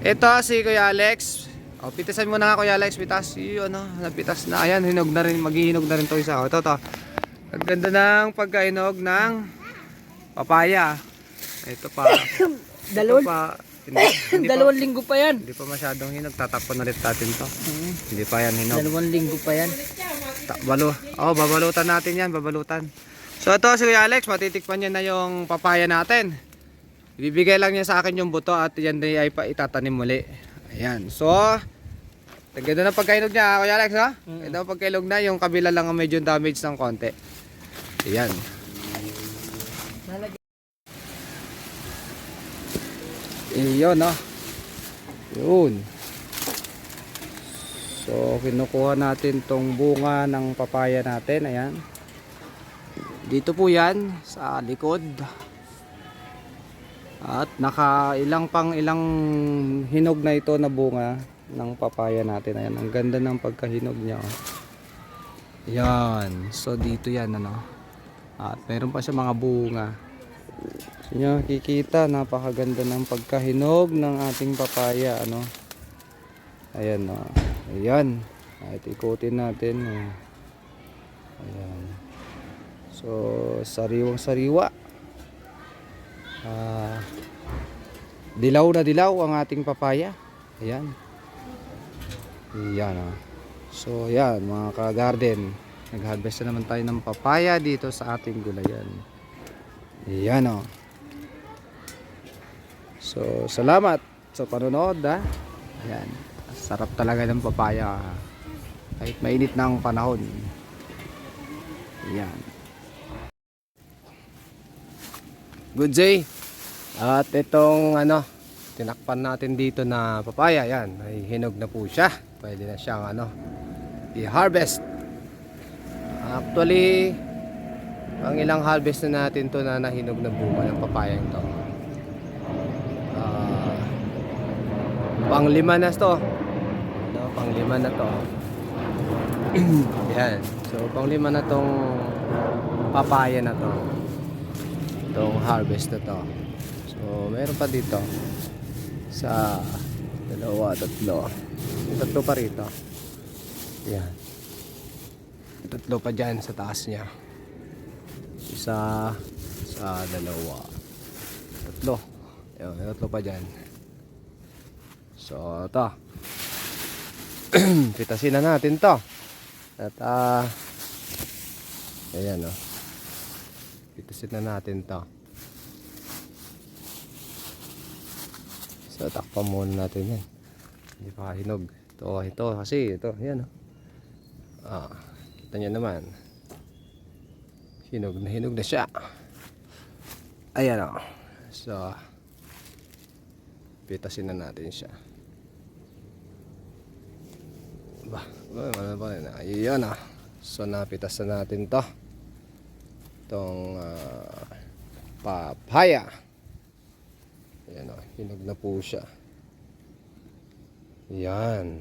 Ito si Kuya Alex. O, pitasan mo na nga Kuya Alex. Pitas. Yun, napitas na. Ayan, hinog na rin. Maghihinog na rin to isa. O, ito. Ang ganda ng pagkainog ng papaya. Ito pa. Dalawang, Ito pa. Hindi dalawang linggo pa yan. Hindi pa masyadong hinog. Tatakpan ulit natin to. Hindi pa yan hinog. Dalawang linggo pa yan. Babalutan natin yan. Babalutan. So ito si Kuya Alex. Matitikpan niya na yung papaya natin. Ibibigay lang niya sa akin yung buto at yan ay itatanim muli. Ayan. So, ang ganda ng pagkainog niya, Kuya Alex, ha? Ganda ng pagkainog na. Yung kabila lang ang medyo damage ng konti. Ayan. Iyon, no? Yun. So, kinukuha natin tong bunga ng papaya natin. Ayan. Dito po yan, sa likod. At ilang hinog na ito na bunga ng papaya natin. Ayan, ang ganda ng pagkahinog niya. Yan. So dito yan, ano. At meron pa siya mga bunga. So nyo kikita, napakaganda ng pagkahinog ng ating papaya, ano. Ayan, no. Ayan. At ikutin natin. Ayan. So sariwang sariwa. Dilaw na dilaw ang ating papaya. Ayan. Ayan, So ayan mga ka-garden, nag-harvest na naman tayo ng papaya dito sa ating gulayan. Ayan, So salamat sa panonood, Ayan. Sarap talaga ng papaya kahit mainit na ang panahon. Ayan. Good day. At itong tinakpan natin dito na papaya, yan, ay hinog na po siya. Pwede na siyang i-harvest. Actually, ang ilang harvest na natin to na nahinog na bunga ng papaya ito. Pang-lima na to. Pang-lima na to. Yan. So, pang-lima na tong papaya na to. Itong harvest na to. So meron pa dito sa dalawa, tatlo pa rito. Yan, tatlo pa dyan sa taas nya. Isa, dalawa, tatlo. Yan, tatlo pa dyan. So ito pitasin na natin to. At ayan, pitasin na natin to. So takpan muna natin yan. Hindi pa hinog. Ito kasi ito, yan, kita nyo naman. Hinog na siya. Ayan, So pitasin na natin siya. Ayan, So napitas na natin to. Itong papaya. Ayan, hinog na po siya. Yan.